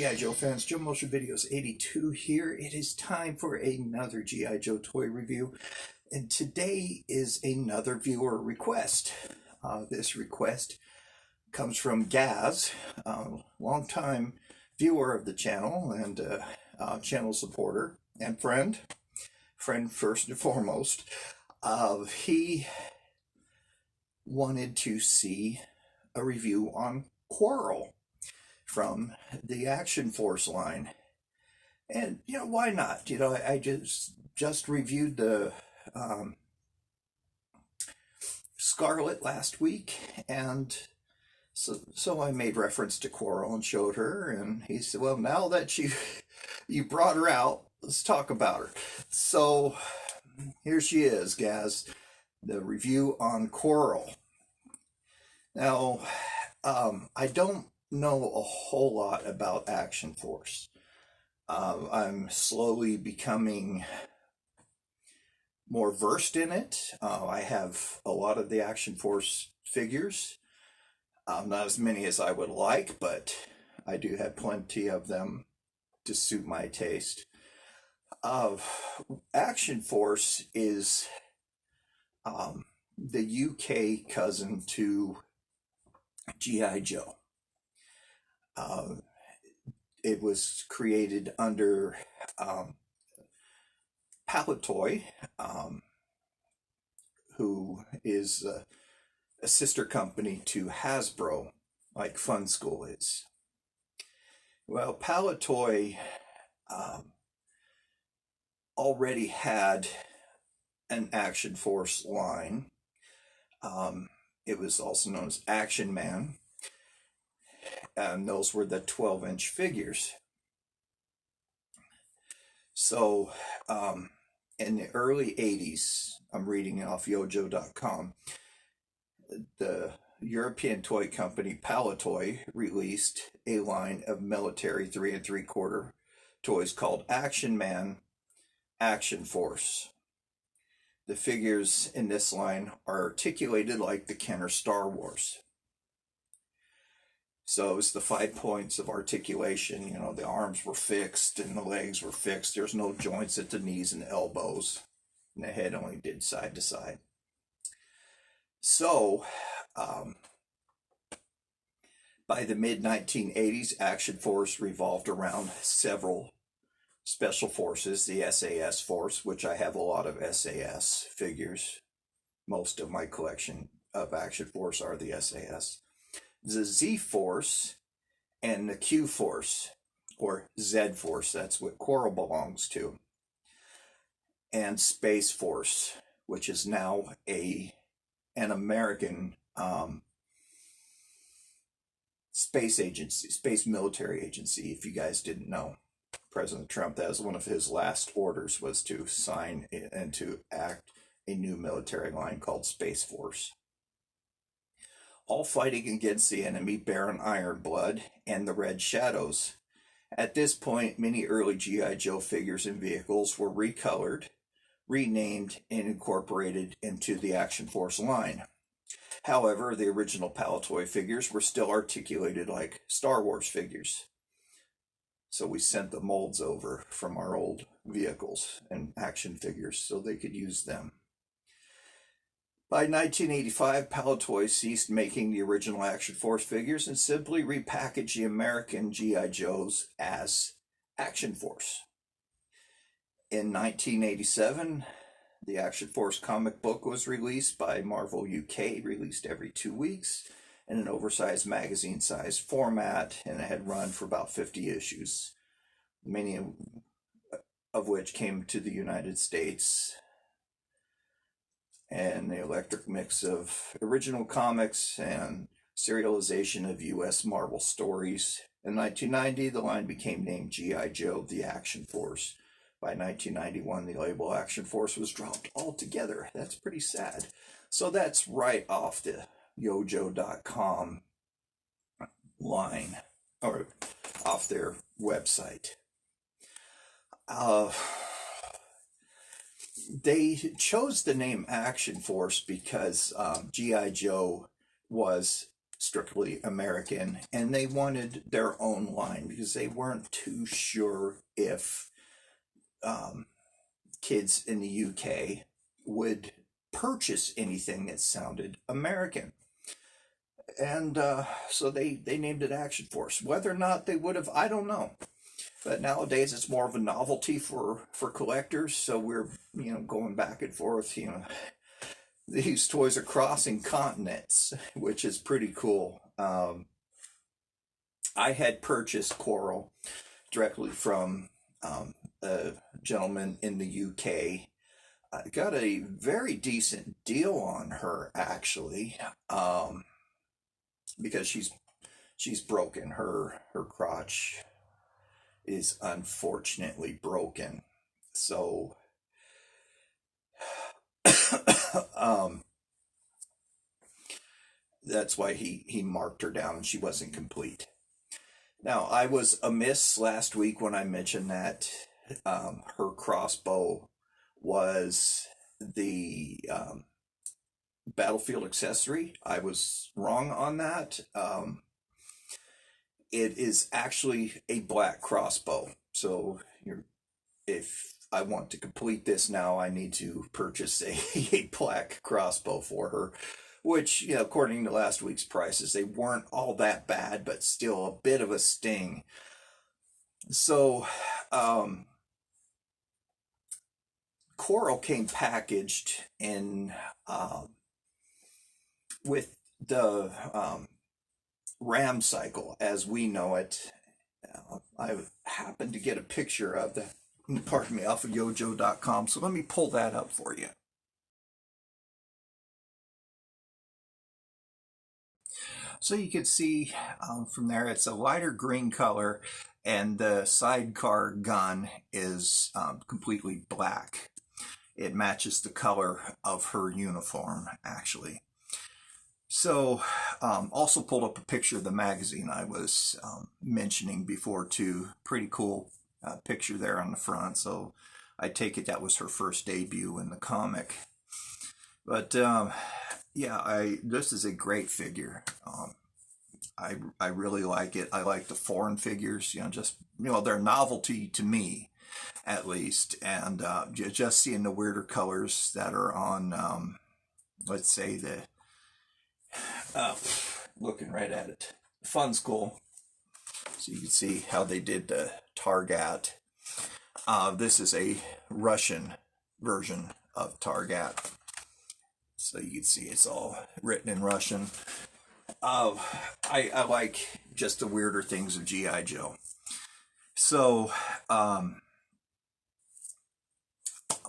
G.I. Joe fans, Joe Motion Videos 82 here. It is time for another G.I. Joe toy review, and today is another viewer request. This request comes from Gazz, longtime viewer of the channel and channel supporter and friend first and foremost. He wanted to see a review on Quarrel from the Action Force line, and why not? I just reviewed the Scarlet last week, and so I made reference to Quarrel and showed her, and he said, well, now that you brought her out, let's talk about her. So here she is, Gaz, the review on Quarrel. Now, I don't know a whole lot about Action Force. I'm slowly becoming more versed in it. I have a lot of the Action Force figures, not as many as I would like, but I do have plenty of them to suit my taste. Action Force is the UK cousin to G.I. Joe. It was created under Palitoy, who is a sister company to Hasbro, like Fun School is. Well, Palitoy already had an Action Force line. It was also known as Action Man. And those were the 12-inch figures. So in the early 80s, I'm reading off yojo.com, the European toy company Palitoy released a line of military 3 3/4 toys called Action Man, Action Force. The figures in this line are articulated like the Kenner Star Wars. So it's the 5 points of articulation. The arms were fixed and the legs were fixed. There's no joints at the knees and elbows. And the head only did side to side. So by the mid-1980s, Action Force revolved around several special forces. The SAS Force, which I have a lot of SAS figures. Most of my collection of Action Force are the SAS. The Z Force and the Q Force, or Z Force, that's what Quarrel belongs to, and Space Force, which is now an American space agency, space military agency. If you guys didn't know, President Trump, that was one of his last orders, was to sign and to act a new military line called Space Force. All fighting against the enemy Baron Ironblood and the Red Shadows. At this point, many early G.I. Joe figures and vehicles were recolored, renamed, and incorporated into the Action Force line. However, the original Palitoy figures were still articulated like Star Wars figures. So we sent the molds over from our old vehicles and action figures so they could use them. By 1985, Palitoy ceased making the original Action Force figures and simply repackaged the American G.I. Joes as Action Force. In 1987, the Action Force comic book was released by Marvel UK, released every 2 weeks, in an oversized magazine-sized format, and it had run for about 50 issues, many of which came to the United States. And the electric mix of original comics and serialization of U.S. Marvel stories. In 1990, the line became named G.I. Joe, the Action Force. By 1991, the label Action Force was dropped altogether. That's pretty sad. So that's right off the yojo.com line, or off their website. They chose the name Action Force because G.I. Joe was strictly American, and they wanted their own line because they weren't too sure if kids in the UK would purchase anything that sounded American. And so they named it Action Force. Whether or not they would have, I don't know. But nowadays it's more of a novelty for collectors. So we're going back and forth. These toys are crossing continents, which is pretty cool. I had purchased Quarrel directly from a gentleman in the UK. I got a very decent deal on her, actually, because she's broken. Her crotch is unfortunately broken. So that's why he marked her down and she wasn't complete. Now, I was amiss last week when I mentioned that her crossbow was the battlefield accessory. I was wrong on that. It is actually a black crossbow. So if I want to complete this now, I need to purchase a black crossbow for her, which, according to last week's prices, they weren't all that bad, but still a bit of a sting. So, Quarrel came packaged in with the RAM cycle as we know it. I happened to get a picture of that, pardon me, off of yojo.com, so let me pull that up for you. So you can see from there, it's a lighter green color, and the sidecar gun is completely black. It matches the color of her uniform, actually. So, also pulled up a picture of the magazine I was mentioning before too. Pretty cool picture there on the front. So I take it that was her first debut in the comic. But yeah, this is a great figure. I really like it. I like the foreign figures. They're novelty to me, at least. And just seeing the weirder colors that are on, let's say looking right at it, Fun School. So you can see how they did the Targat. This is a Russian version of Targat. So you can see it's all written in Russian. I like just the weirder things of G.I. Joe. So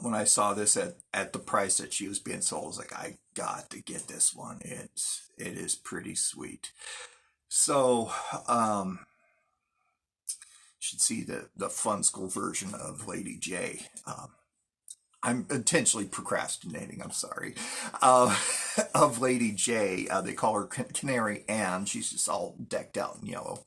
when I saw this at the price that she was being sold, I was like, I got to get this one. It is pretty sweet. So you should see the Fun School version of Lady J. I'm intentionally procrastinating, I'm sorry, of Lady J. They call her Canary Anne. She's just all decked out in yellow.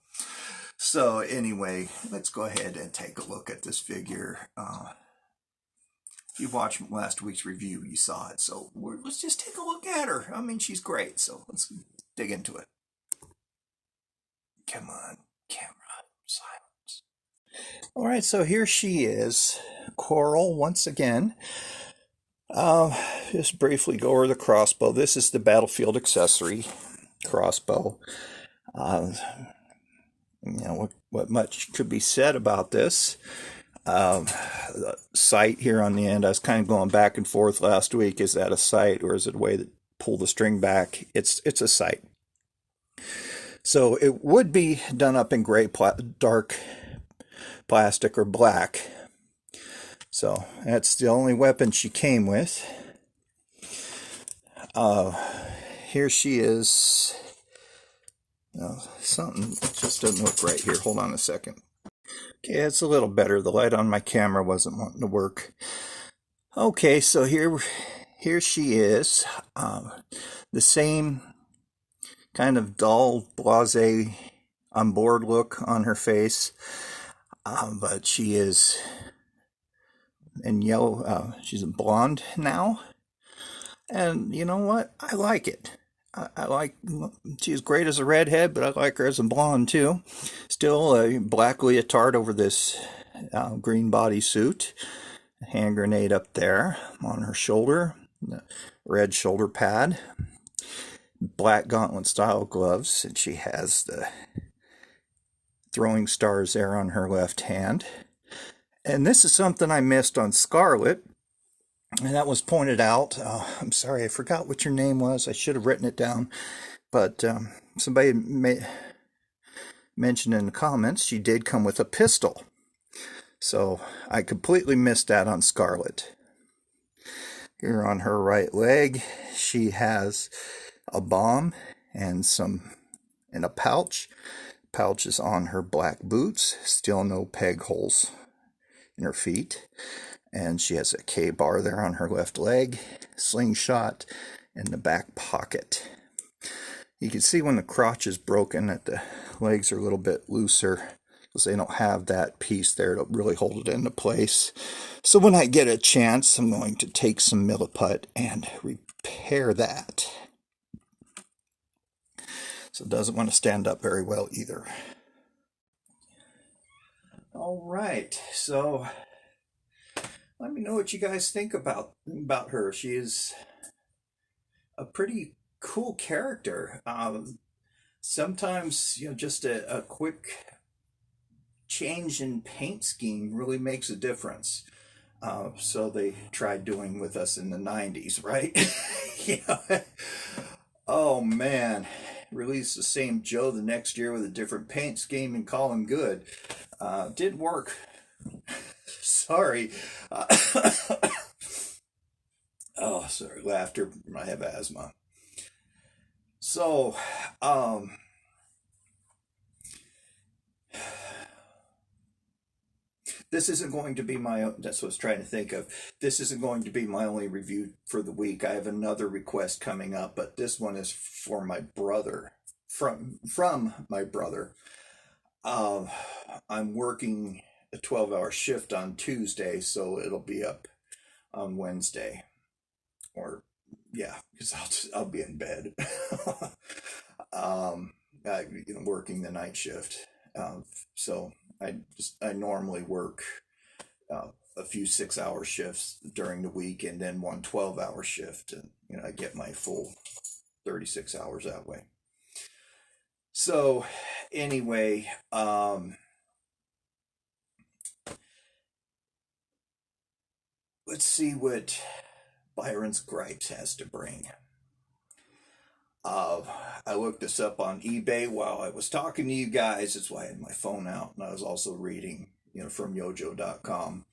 So anyway, let's go ahead and take a look at this figure. If you watched last week's review, you saw it. So let's just take a look at her. I mean, she's great. So let's dig into it. Come on, camera, silence. All right, so here she is, Quarrel once again. Just briefly go over the crossbow. This is the battlefield accessory crossbow. What much could be said about this? The sight here on the end, I was kind of going back and forth last week. Is that a sight or is it a way to pull the string back? It's a sight. So it would be done up in gray, dark plastic or black. So that's the only weapon she came with. Here she is. Something just doesn't look right here. Hold on a second. Okay, it's a little better. The light on my camera wasn't wanting to work. Okay, so here she is. The same kind of dull, blasé, on board look on her face. But she is in yellow. She's blonde now. And you know what? I like it. I like, she's great as a redhead, but I like her as a blonde too. Still a black leotard over this green bodysuit. Hand grenade up there on her shoulder. Red shoulder pad. Black gauntlet style gloves. And she has the throwing stars there on her left hand. And this is something I missed on Scarlet. And that was pointed out. I'm sorry, I forgot what your name was. I should have written it down. But somebody mentioned in the comments she did come with a pistol. So I completely missed that on Scarlet. Here on her right leg, she has a bomb and in a pouch. Pouch is on her black boots. Still no peg holes in her feet. And she has a K-bar there on her left leg, slingshot in the back pocket. You can see when the crotch is broken that the legs are a little bit looser because they don't have that piece there to really hold it into place. So when I get a chance, I'm going to take some Milliput and repair that. So it doesn't want to stand up very well either. All right, so let me know what you guys think about her. She is a pretty cool character. Sometimes, just a quick change in paint scheme really makes a difference. So they tried doing with us in the 90s, right? Yeah. Oh man, release the same Joe the next year with a different paint scheme and call him good. Didn't work. Sorry. Oh, sorry, laughter. I have asthma. So, this isn't going to be that's what I was trying to think of. This isn't going to be my only review for the week. I have another request coming up, but this one is for my brother, from my brother. I'm working a 12-hour shift on Tuesday, so it'll be up on Wednesday. Or, yeah, because I'll be in bed. Working the night shift. So I normally work a few 6-hour shifts during the week and then one 12-hour shift, and I get my full 36 hours that way. So anyway, let's see what Byron's Gripes has to bring. I looked this up on eBay while I was talking to you guys. That's why I had my phone out, and I was also reading, from yojo.com.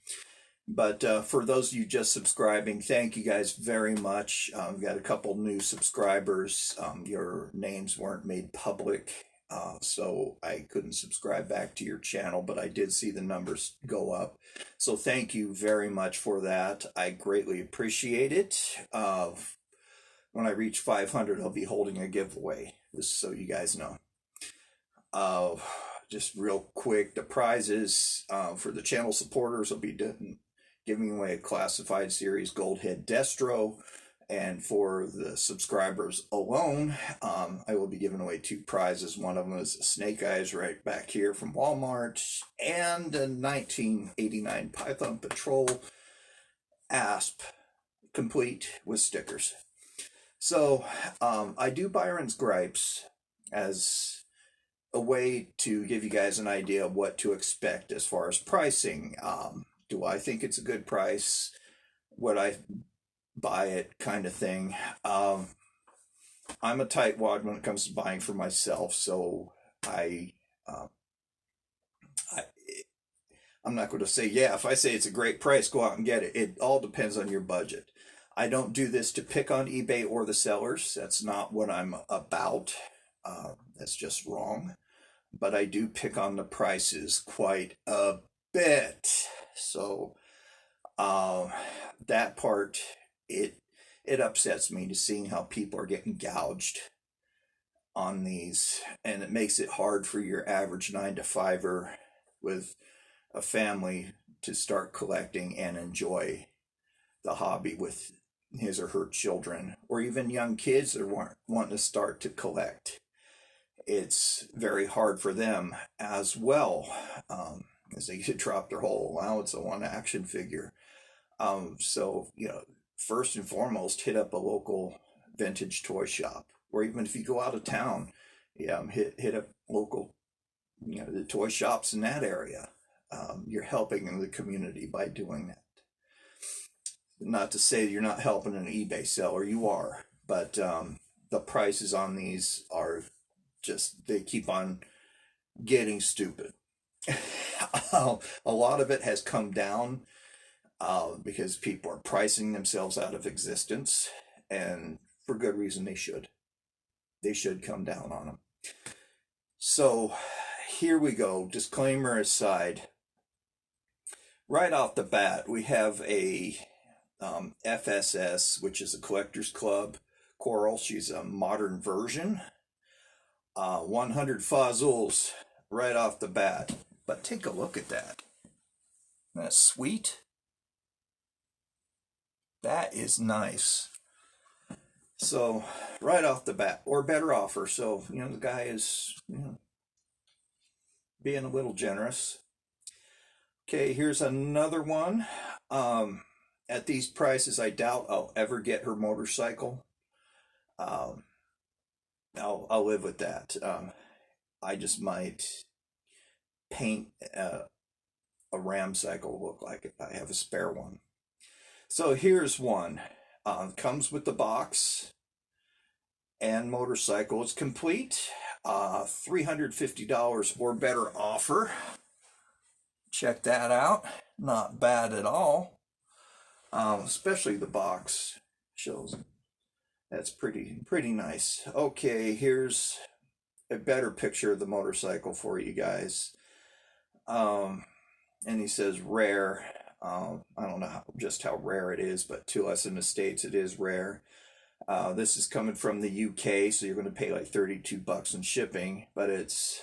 But for those of you just subscribing, thank you guys very much. We've got a couple new subscribers. Your names weren't made public, so I couldn't subscribe back to your channel, but I did see the numbers go up. So thank you very much for that. I greatly appreciate it. When I reach 500, I'll be holding a giveaway, just so you guys know. Just real quick, the prizes for the channel supporters will be giving away a classified series Goldhead Destro, and for the subscribers alone, I will be giving away 2 prizes. One of them is Snake Eyes right back here from Walmart, and a 1989 Python Patrol Asp, complete with stickers. So I do Byron's Gripes as a way to give you guys an idea of what to expect as far as pricing. Do I think it's a good price? Would I buy it, kind of thing? I'm a tightwad when it comes to buying for myself, so I'm not going to say, yeah, if I say it's a great price, go out and get it. It all depends on your budget. I don't do this to pick on eBay or the sellers. That's not what I'm about. That's just wrong. But I do pick on the prices quite a bit. So that part, it upsets me to seeing how people are getting gouged on these. And it makes it hard for your average 9-to-5er with a family to start collecting and enjoy the hobby with his or her children, or even young kids that want to start to collect. It's very hard for them as well, as they drop their whole allowance on one action figure. So, first and foremost, hit up a local vintage toy shop, or even if you go out of town, hit up local, the toy shops in that area. You're helping the community by doing that. Not to say you're not helping an eBay seller, you are, but the prices on these are just, they keep on getting stupid. A lot of it has come down because people are pricing themselves out of existence, and for good reason. They should come down on them. So here we go. Disclaimer aside, right off the bat, we have a FSS, which is a Collectors Club Quarrel. She's a modern version. 100 Fazzuls right off the bat. But take a look at that. That's sweet. That is nice. So right off the bat, or better offer. So, the guy is, being a little generous. Okay, here's another one. At these prices, I doubt I'll ever get her motorcycle. I'll live with that. I just might paint a ram cycle look like it. I have a spare one. So here's one. Comes with the box and motorcycle. It's complete. $350 or better offer. Check that out. Not bad at all. Especially the box shows. That's pretty nice. Okay, here's a better picture of the motorcycle for you guys. And he says rare. I don't know just how rare it is, but to us in the States, it is rare. This is coming from the UK, so you're going to pay like $32 in shipping, but it's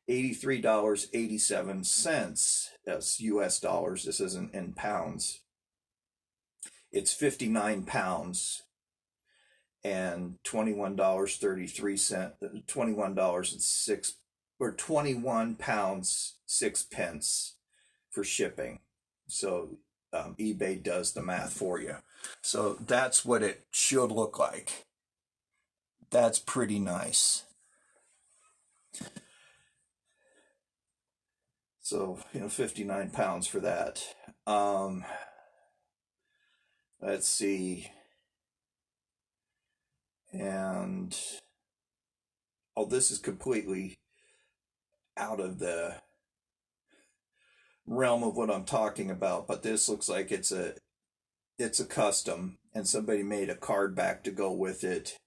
$83.87. That's US dollars. This isn't in pounds. It's 59 pounds and $21.33, $21.06, or 21 pounds 6 pence for shipping. So eBay does the math for you. So that's what it should look like. That's pretty nice. So, 59 pounds for that. Let's see. And, this is completely out of the realm of what I'm talking about, but this looks like it's a custom, and somebody made a card back to go with it.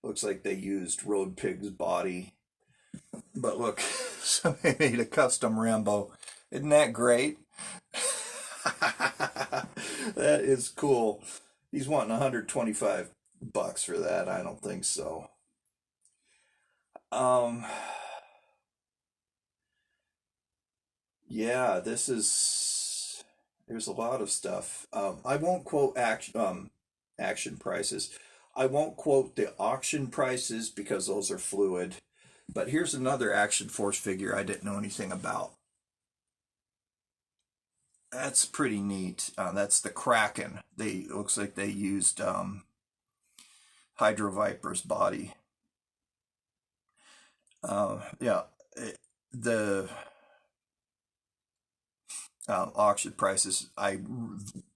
Looks like they used Road Pig's body. But look, somebody made a custom Rambo. Isn't that great? That is cool. He's wanting $125 for that. I don't think so. Yeah, there's a lot of stuff. I won't quote action prices. I won't quote the auction prices because those are fluid. But here's another Action Force figure I didn't know anything about. That's pretty neat. That's the Kraken. Looks like they used Hydro Viper's body. The auction prices, I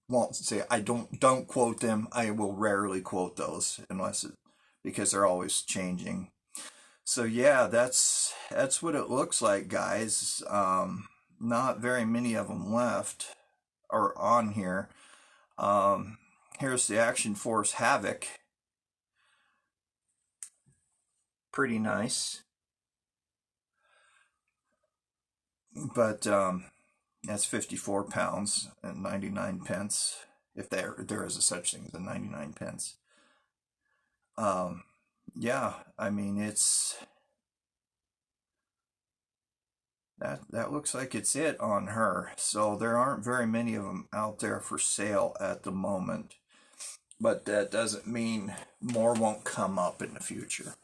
won't say, I don't quote them. I will rarely quote those because they're always changing. So yeah, that's what it looks like, guys. Not very many of them left or on here. Here's the Action Force Havoc. Pretty nice. But that's 54 pounds and 99 pence, if there is a such thing as a 99 pence. Yeah, I mean, that looks like it's it on her. So there aren't very many of them out there for sale at the moment. but that doesn't mean more won't come up in the future.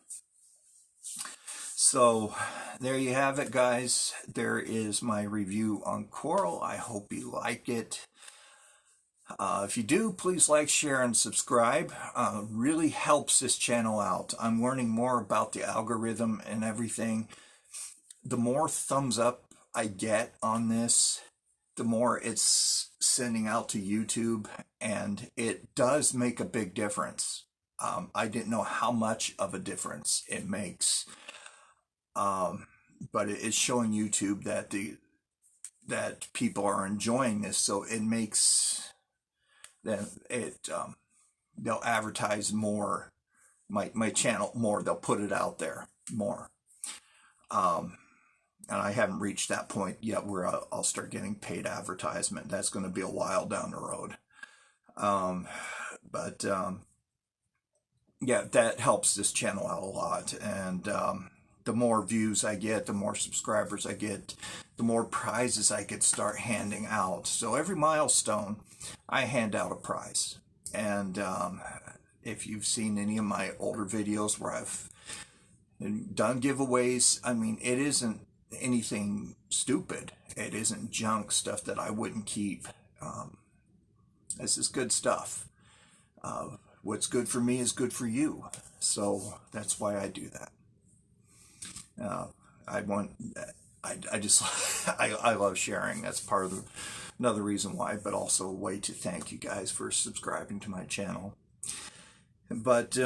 So there you have it, guys. There is my review on Quarrel. I hope you like it. If you do, please like, share, and subscribe. Really helps this channel out. I'm learning more about the algorithm and everything. The more thumbs up I get on this, the more it's sending out to YouTube, and it does make a big difference. I didn't know how much of a difference it makes, but it is showing YouTube that people are enjoying this, so it makes then they'll advertise more my channel more. They'll put it out there more. And I haven't reached that point yet where I'll start getting paid advertisement. That's going to be a while down the road. Yeah, that helps this channel out a lot. And the more views I get, the more subscribers I get, the more prizes I could start handing out. So every milestone, I hand out a prize. And if you've seen any of my older videos where I've done giveaways, I mean, it isn't anything stupid. It isn't junk stuff that I wouldn't keep. This is good stuff. What's good for me is good for you. So that's why I do that. I just, I love sharing. That's part of another reason why, but also a way to thank you guys for subscribing to my channel. But,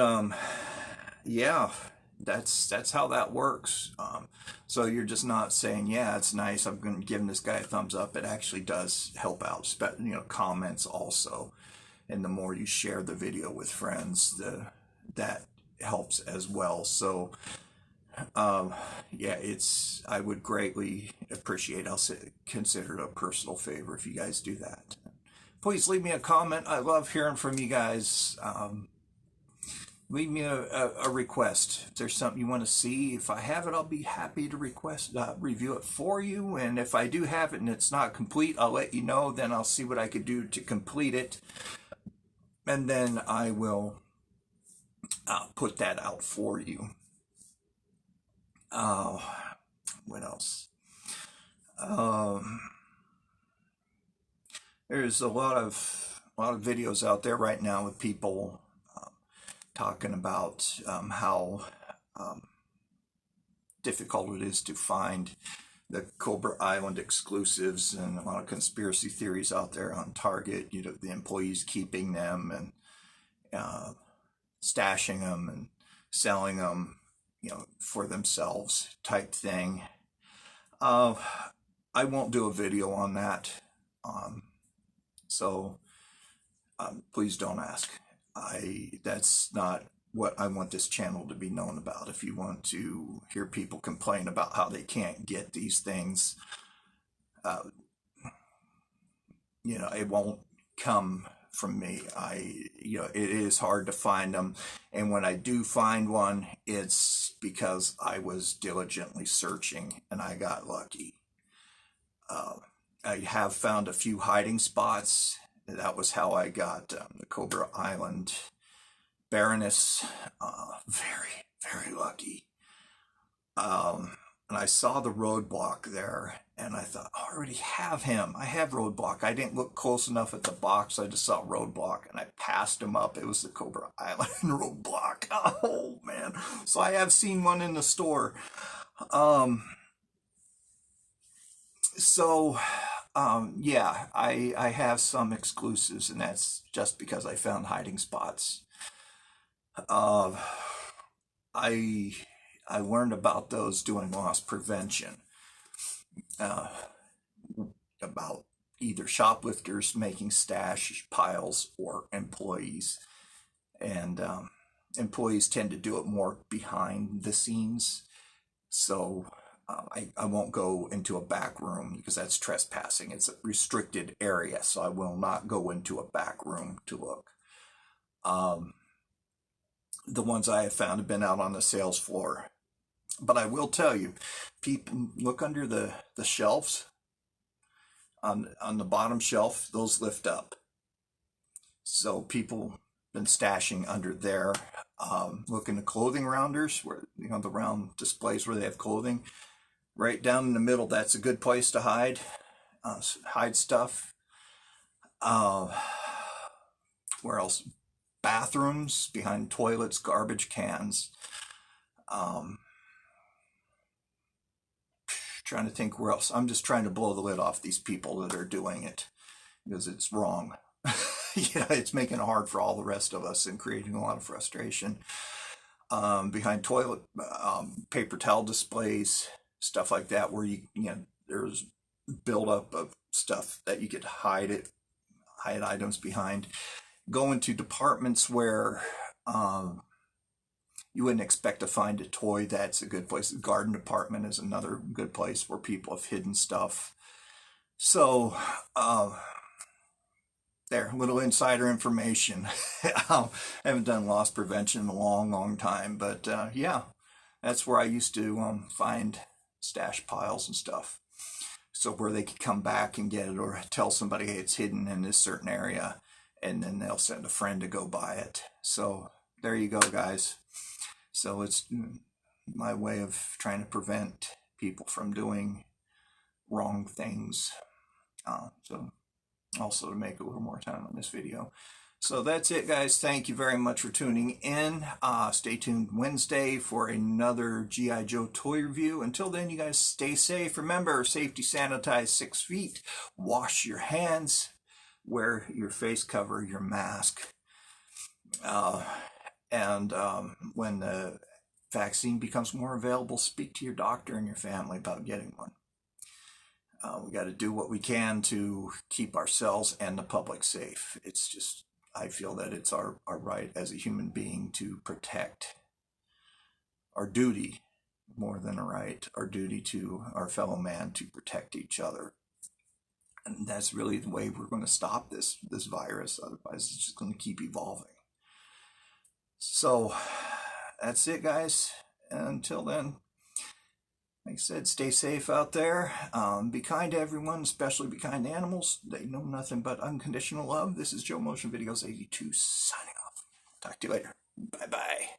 yeah, that's how that works. So you're just not saying, yeah, it's nice, I'm going to give this guy a thumbs up. It actually does help out, comments also. And the more you share the video with friends, that helps as well. So, yeah, I would greatly appreciate, consider it a personal favor if you guys do that. Please leave me a comment. I love hearing from you guys. Leave me a request. If there's something you want to see, if I have it, I'll be happy to review it for you. And if I do have it and it's not complete, I'll let you know. Then I'll see what I could do to complete it. And then I will put that out for you. What else? There's a lot of videos out there right now with people talking about how difficult it is to find the Cobra Island exclusives, and a lot of conspiracy theories out there on Target, the employees keeping them and stashing them and selling them, for themselves type thing. I won't do a video on that. So please don't ask. That's not what I want this channel to be known about. If you want to hear people complain about how they can't get these things, it won't come from me. It is hard to find them, and when I do find one, it's because I was diligently searching and I got lucky. I have found a few hiding spots. That was how I got the Cobra Island Baroness. Very, very lucky. And I saw the roadblock there, and I thought, I already have him. I have roadblock. I didn't look close enough at the box. I just saw roadblock, and I passed him up. It was the Cobra Island roadblock. Oh, man. So I have seen one in the store. Yeah, I have some exclusives, and that's just because I found hiding spots. I learned about those doing loss prevention, about either shoplifters making stash piles or employees. And employees tend to do it more behind the scenes. So I won't go into a back room because that's trespassing. It's a restricted area, so I will not go into a back room to look. The ones I have found have been out on the sales floor. But I will tell you, people look under the shelves. On the bottom shelf, those lift up. So people been stashing under there. Looking at clothing rounders, where the round displays where they have clothing. Right down in the middle, that's a good place to hide stuff. Where else? Bathrooms, behind toilets, garbage cans. Trying to think where else. I'm just trying to blow the lid off these people that are doing it, because it's wrong. It's making it hard for all the rest of us and creating a lot of frustration. Behind toilet paper towel displays, stuff like that, where there's buildup of stuff that you could hide items behind. Go into departments where you wouldn't expect to find a toy. That's a good place. The garden department is another good place where people have hidden stuff. So there, little insider information. I haven't done loss prevention in a long time, but yeah, that's where I used to find stash piles and stuff. So where they could come back and get it, or tell somebody, hey, it's hidden in this certain area, and then they'll send a friend to go buy it. So there you go, guys. So it's my way of trying to prevent people from doing wrong things. So also to make a little more time on this video. So that's it, guys. Thank you very much for tuning in. Stay tuned Wednesday for another G.I. Joe toy review. Until then, you guys stay safe. Remember, safety sanitize 6 feet. Wash your hands. Wear your face cover, your mask. And when the vaccine becomes more available, speak to your doctor and your family about getting one. We got to do what we can to keep ourselves and the public safe. It's just, I feel that it's our right as a human being to protect, our duty more than a right, our duty to our fellow man to protect each other. And that's really the way we're going to stop this virus. Otherwise, it's just going to keep evolving. So that's it, guys. Until then, like I said, stay safe out there. Be kind to everyone, especially be kind to animals. They know nothing but unconditional love. This is Joe Motion Videos 82 signing off. Talk to you later. Bye-bye.